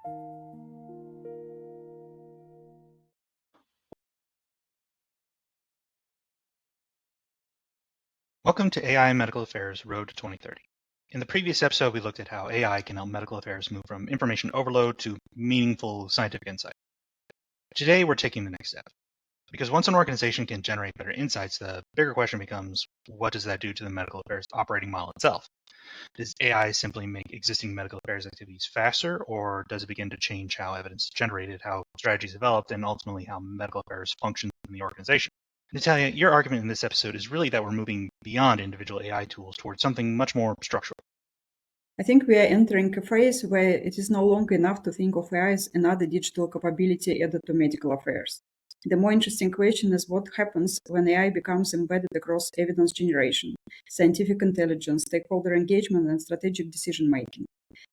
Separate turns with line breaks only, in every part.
Welcome to AI in Medical Affairs Road to 2030. In the previous episode, we looked at how AI can help medical affairs move from information overload to meaningful scientific insight. Today, we're taking the next step. Because once an organization can generate better insights, the bigger question becomes, what does that do to the medical affairs operating model itself? Does AI simply make existing medical affairs activities faster, or does it begin to change how evidence is generated, how strategies developed, and ultimately how medical affairs functions in the organization? Natalja, your argument in this episode is really that we're moving beyond individual AI tools towards something much more structural.
I think we are entering a phase where it is no longer enough to think of AI as another digital capability added to medical affairs. The more interesting question is what happens when AI becomes embedded across evidence generation, scientific intelligence, stakeholder engagement, and strategic decision-making.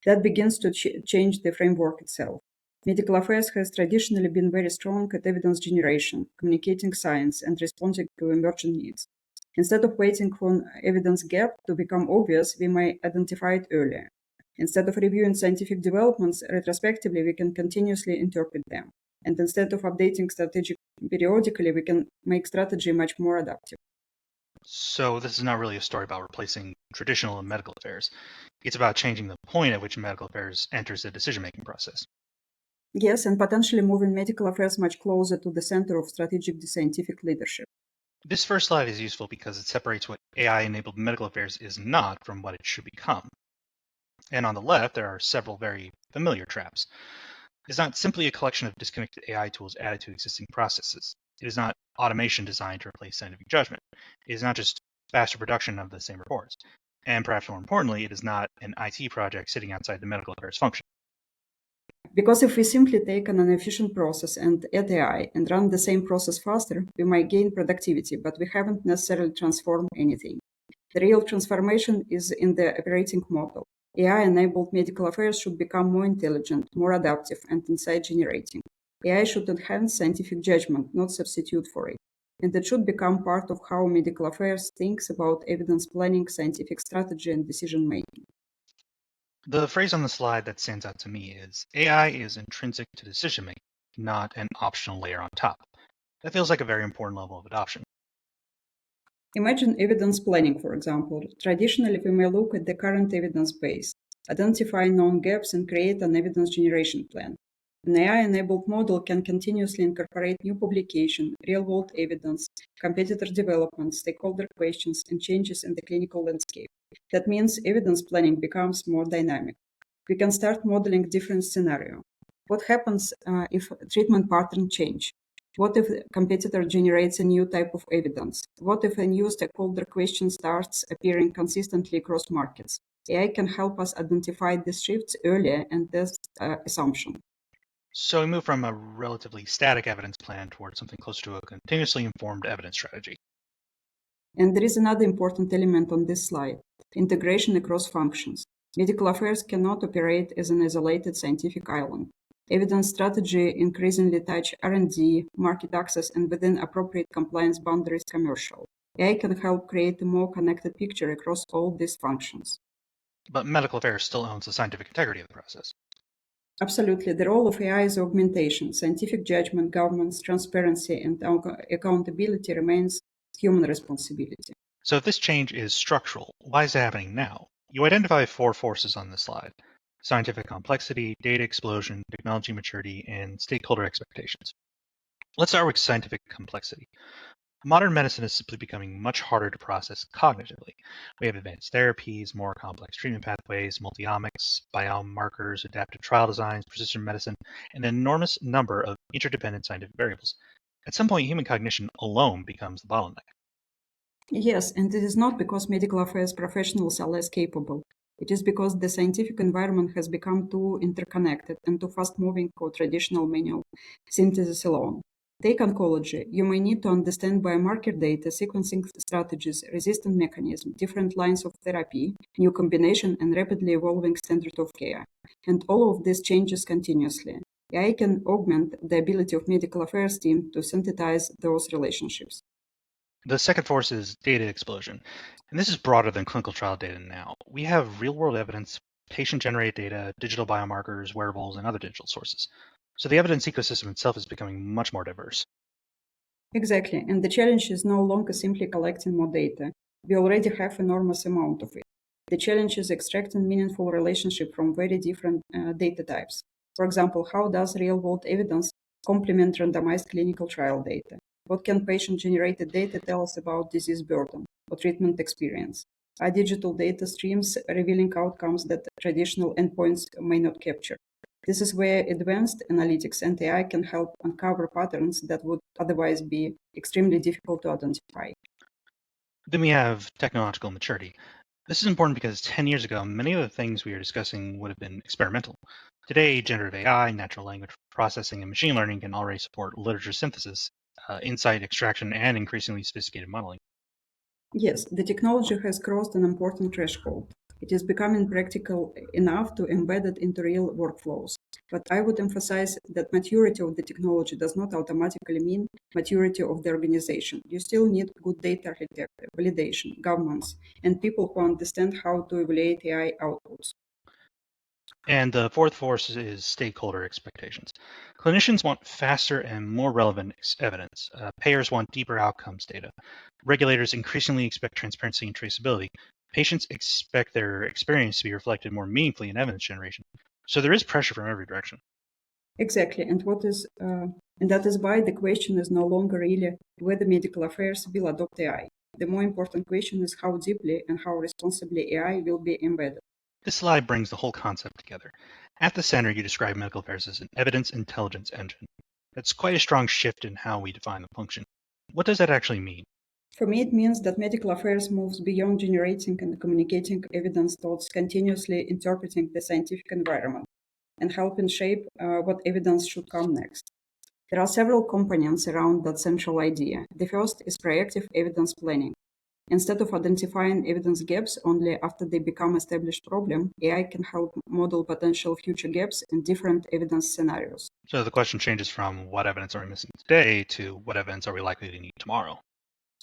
That begins to change the framework itself. Medical affairs has traditionally been very strong at evidence generation, communicating science, and responding to emerging needs. Instead of waiting for an evidence gap to become obvious, we may identify it earlier. Instead of reviewing scientific developments retrospectively, we can continuously interpret them. And instead of updating strategy periodically, we can make strategy much more adaptive.
So this is not really a story about replacing traditional medical affairs. It's about changing the point at which medical affairs enters the decision-making process.
Yes, and potentially moving medical affairs much closer to the center of strategic scientific leadership.
This first slide is useful because it separates what AI-enabled medical affairs is not from what it should become. And on the left, there are several very familiar traps. It's not simply a collection of disconnected AI tools added to existing processes. It is not automation designed to replace scientific judgment. It is not just faster production of the same reports. And perhaps more importantly, it is not an IT project sitting outside the medical affairs function.
Because if we simply take an inefficient process and add AI and run the same process faster, we might gain productivity, but we haven't necessarily transformed anything. The real transformation is in the operating model. AI-enabled medical affairs should become more intelligent, more adaptive, and insight-generating. AI should enhance scientific judgment, not substitute for it. And it should become part of how medical affairs thinks about evidence planning, scientific strategy, and decision-making.
The phrase on the slide that stands out to me is, AI is intrinsic to decision-making, not an optional layer on top. That feels like a very important level of adoption.
Imagine evidence planning, for example. Traditionally, we may look at the current evidence base, identify known gaps, and create an evidence generation plan. An AI-enabled model can continuously incorporate new publication, real-world evidence, competitor development, stakeholder questions, and changes in the clinical landscape. That means evidence planning becomes more dynamic. We can start modeling different scenarios. What happens if treatment patterns change? What if a competitor generates a new type of evidence? What if a new stakeholder question starts appearing consistently across markets? AI can help us identify these shifts earlier and test assumptions.
So we move from a relatively static evidence plan towards something closer to a continuously informed evidence strategy.
And there is another important element on this slide, integration across functions. Medical affairs cannot operate as an isolated scientific island. Evidence strategy increasingly touch R&D, market access, and within appropriate compliance boundaries commercial. AI can help create a more connected picture across all these functions.
But medical affairs still owns the scientific integrity of the process.
Absolutely. The role of AI is augmentation. Scientific judgment, governance, transparency, and accountability remains human responsibility.
So if this change is structural, why is it happening now? You identify 4 forces on this slide: scientific complexity, data explosion, technology maturity, and stakeholder expectations. Let's start with scientific complexity. Modern medicine is simply becoming much harder to process cognitively. We have advanced therapies, more complex treatment pathways, multiomics, biomarkers, adaptive trial designs, precision medicine, and an enormous number of interdependent scientific variables. At some point, human cognition alone becomes the bottleneck.
Yes, and it is not because medical affairs professionals are less capable. It is because the scientific environment has become too interconnected and too fast-moving for traditional manual synthesis alone. Take oncology. You may need to understand biomarker data, sequencing strategies, resistant mechanisms, different lines of therapy, new combination, and rapidly evolving standard of care. And all of this changes continuously. AI can augment the ability of medical affairs team to synthesize those relationships.
The second force is data explosion. And this is broader than clinical trial data now. We have real-world evidence patient-generated data, digital biomarkers, wearables, and other digital sources. So the evidence ecosystem itself is becoming much more diverse.
Exactly, and the challenge is no longer simply collecting more data. We already have enormous amount of it. The challenge is extracting meaningful relationship from very different data types. For example, how does real-world evidence complement randomized clinical trial data? What can patient-generated data tell us about disease burden or treatment experience? Are digital data streams revealing outcomes that traditional endpoints may not capture? This is where advanced analytics and AI can help uncover patterns that would otherwise be extremely difficult to identify.
Then we have technological maturity. This is important because 10 years ago, many of the things we are discussing would have been experimental. Today, generative AI, natural language processing, and machine learning can already support literature synthesis, insight extraction, and increasingly sophisticated modeling.
Yes, the technology has crossed an important threshold. It is becoming practical enough to embed it into real workflows. But I would emphasize that maturity of the technology does not automatically mean maturity of the organization. You still need good data architecture, validation, governance, and people who understand how to evaluate AI outputs.
And the fourth force is stakeholder expectations. Clinicians want faster and more relevant evidence. Payers want deeper outcomes data. Regulators increasingly expect transparency and traceability. Patients expect their experience to be reflected more meaningfully in evidence generation. So there is pressure from every direction.
Exactly, and that is why the question is no longer really whether medical affairs will adopt AI. The more important question is how deeply and how responsibly AI will be embedded.
This slide brings the whole concept together. At the center, you describe medical affairs as an evidence intelligence engine. That's quite a strong shift in how we define the function. What does that actually mean?
For me, it means that medical affairs moves beyond generating and communicating evidence towards continuously interpreting the scientific environment and helping shape what evidence should come next. There are several components around that central idea. The first is proactive evidence planning. Instead of identifying evidence gaps only after they become established problem, AI can help model potential future gaps in different evidence scenarios.
So the question changes from what evidence are we missing today to what evidence are we likely to need tomorrow?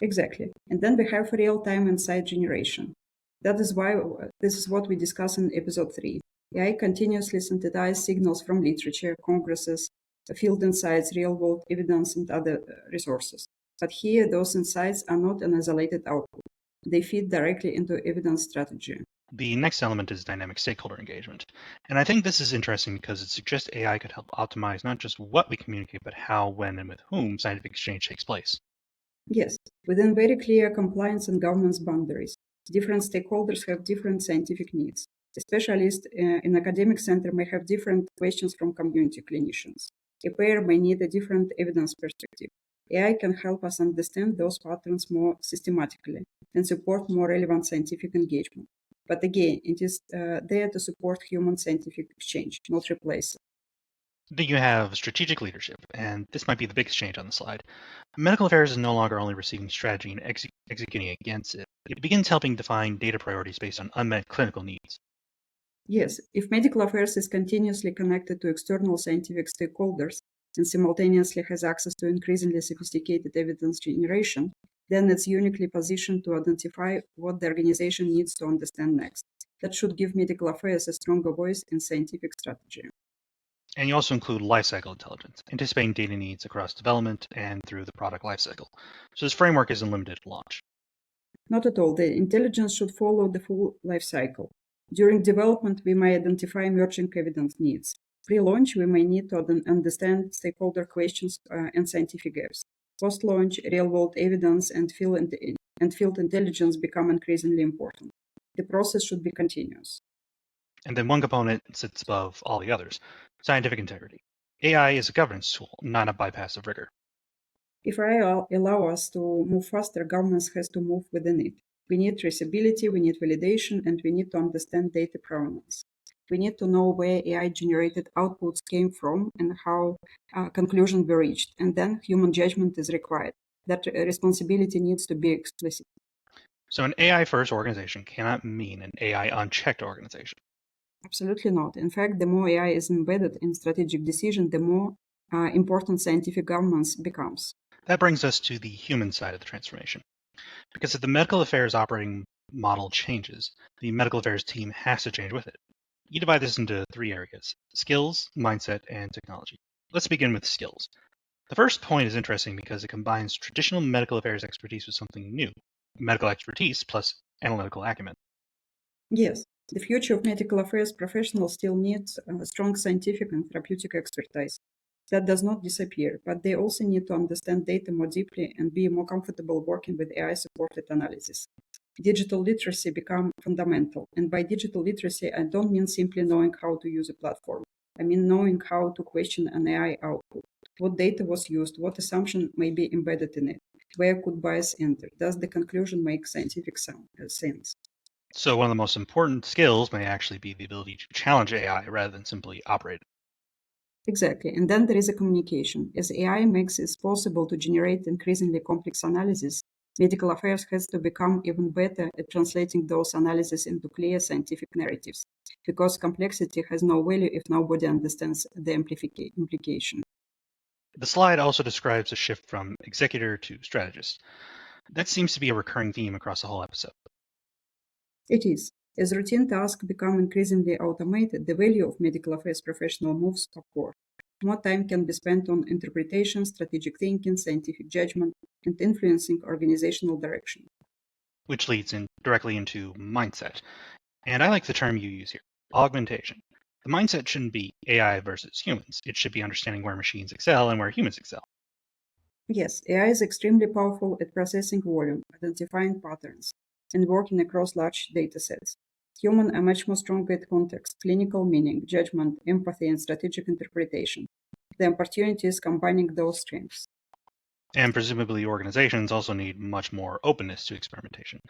Exactly. And then we have real-time insight generation. That is why this is what we discuss in episode 3. AI continuously synthesizes signals from literature, congresses, field insights, real-world evidence, and other resources. But here, those insights are not an isolated output. They feed directly into evidence strategy.
The next element is dynamic stakeholder engagement. And I think this is interesting because it suggests AI could help optimize not just what we communicate, but how, when, and with whom scientific exchange takes place.
Yes, within very clear compliance and governance boundaries. Different stakeholders have different scientific needs. A specialist in academic center may have different questions from community clinicians. A payer may need a different evidence perspective. AI can help us understand those patterns more systematically and support more relevant scientific engagement. But again, it is there to support human scientific exchange, not replace it.
Then you have strategic leadership, and this might be the biggest change on the slide. Medical affairs is no longer only receiving strategy and executing against it. It begins helping define data priorities based on unmet clinical needs.
Yes, if medical affairs is continuously connected to external scientific stakeholders and simultaneously has access to increasingly sophisticated evidence generation, then it's uniquely positioned to identify what the organization needs to understand next. That should give medical affairs a stronger voice in scientific strategy.
And you also include lifecycle intelligence, anticipating data needs across development and through the product lifecycle. So this framework isn't limited to launch.
Not at all. The intelligence should follow the full life cycle. During development, we may identify emerging evidence needs. Pre-launch, we may need to understand stakeholder questions and scientific gaps. Post-launch, real-world evidence and field intelligence become increasingly important. The process should be continuous.
And then one component sits above all the others, scientific integrity. AI is a governance tool, not a bypass of rigor.
If AI allow us to move faster, governments has to move within it. We need traceability, we need validation, and we need to understand data provenance. We need to know where AI-generated outputs came from and how conclusions were reached. And then human judgment is required. That responsibility needs to be explicit.
So an AI-first organization cannot mean an AI-unchecked organization.
Absolutely not. In fact, the more AI is embedded in strategic decision, the more important scientific governance becomes.
That brings us to the human side of the transformation. Because if the medical affairs operating model changes, the medical affairs team has to change with it. You divide this into three areas: skills, mindset, and technology. Let's begin with skills. The first point is interesting because it combines traditional medical affairs expertise with something new: medical expertise plus analytical acumen.
Yes, the future of medical affairs professionals still needs strong scientific and therapeutic expertise. That does not disappear, but they also need to understand data more deeply and be more comfortable working with AI-supported analysis. Digital literacy become fundamental, and by digital literacy, I don't mean simply knowing how to use a platform. I mean knowing how to question an AI output. What data was used, what assumption may be embedded in it, where could bias enter, does the conclusion make scientific sense?
So one of the most important skills may actually be the ability to challenge AI rather than simply operate it.
Exactly. And then there is a communication. As AI makes it possible to generate increasingly complex analysis, medical affairs has to become even better at translating those analyses into clear scientific narratives, because complexity has no value if nobody understands the implication.
The slide also describes a shift from executor to strategist. That seems to be a recurring theme across the whole episode.
It is. As routine tasks become increasingly automated, the value of medical affairs professional moves upward. More time can be spent on interpretation, strategic thinking, scientific judgment, and influencing organizational direction.
Which leads directly into mindset. And I like the term you use here: augmentation. The mindset shouldn't be AI versus humans. It should be understanding where machines excel and where humans excel.
Yes, AI is extremely powerful at processing volume, identifying patterns, and working across large datasets. Humans are much more stronger at context, clinical meaning, judgment, empathy, and strategic interpretation. The opportunity is combining those strengths.
And presumably organizations also need much more openness to experimentation,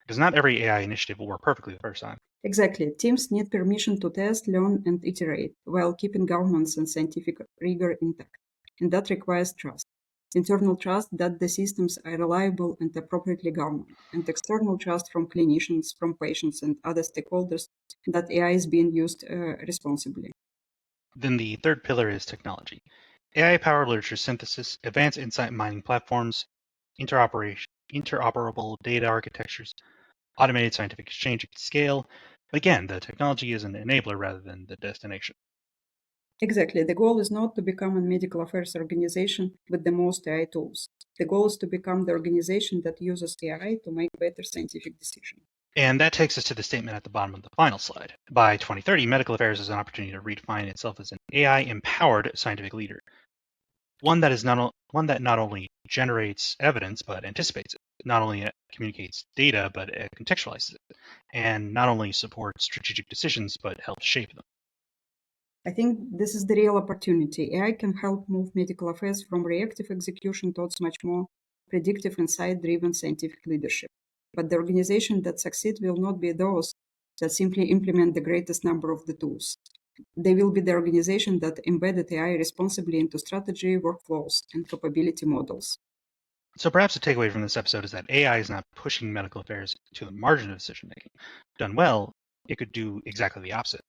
because not every AI initiative will work perfectly the first time.
Exactly. Teams need permission to test, learn, and iterate while keeping governance and scientific rigor intact. And that requires trust. Internal trust that the systems are reliable and appropriately governed, and external trust from clinicians, from patients, and other stakeholders that AI is being used responsibly.
Then the third pillar is technology. AI-powered literature synthesis, advanced insight mining platforms, interoperable data architectures, automated scientific exchange at scale. But again, the technology is an enabler rather than the destination.
Exactly. The goal is not to become a medical affairs organization with the most AI tools. The goal is to become the organization that uses AI to make better scientific decisions.
And that takes us to the statement at the bottom of the final slide. By 2030, medical affairs has an opportunity to redefine itself as an AI-empowered scientific leader, one that not only generates evidence but anticipates it, not only communicates data but contextualizes it, and not only supports strategic decisions but helps shape them.
I think this is the real opportunity. AI can help move medical affairs from reactive execution towards much more predictive, insight-driven scientific leadership. But the organization that succeed will not be those that simply implement the greatest number of the tools. They will be the organization that embedded AI responsibly into strategy, workflows, and capability models.
So perhaps the takeaway from this episode is that AI is not pushing medical affairs to the margin of decision making. Done well, it could do exactly the opposite.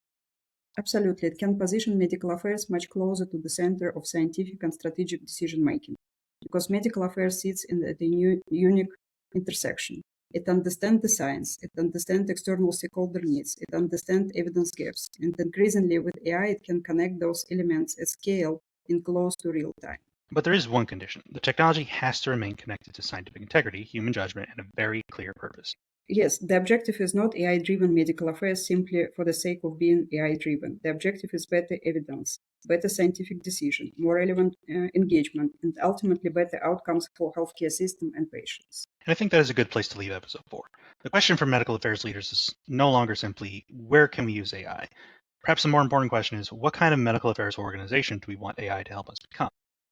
Absolutely, it can position medical affairs much closer to the center of scientific and strategic decision making, because medical affairs sits in the unique intersection. It understands the science, it understands external stakeholder needs, it understands evidence gaps, and increasingly with AI, it can connect those elements at scale in close to real time.
But there is one condition: the technology has to remain connected to scientific integrity, human judgment, and a very clear purpose.
Yes, the objective is not AI driven medical affairs simply for the sake of being AI driven. The objective is better evidence, better scientific decision, more relevant engagement, and ultimately better outcomes for healthcare system and patients.
And I think that is a good place to leave episode 4. The question for medical affairs leaders is no longer simply, where can we use AI? Perhaps the more important question is, what kind of medical affairs organization do we want AI to help us become?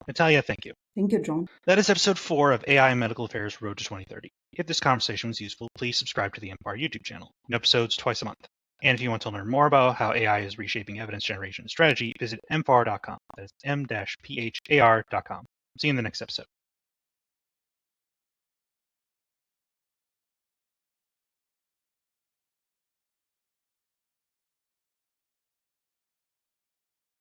Natalja, thank you.
Thank you, John.
That is episode 4 of AI and Medical Affairs Road to 2030. If this conversation was useful, please subscribe to the MphaR YouTube channel. New episodes twice a month. And if you want to learn more about how AI is reshaping evidence generation and strategy, visit MphaR.com. That is m-phar.com. See you in the next episode.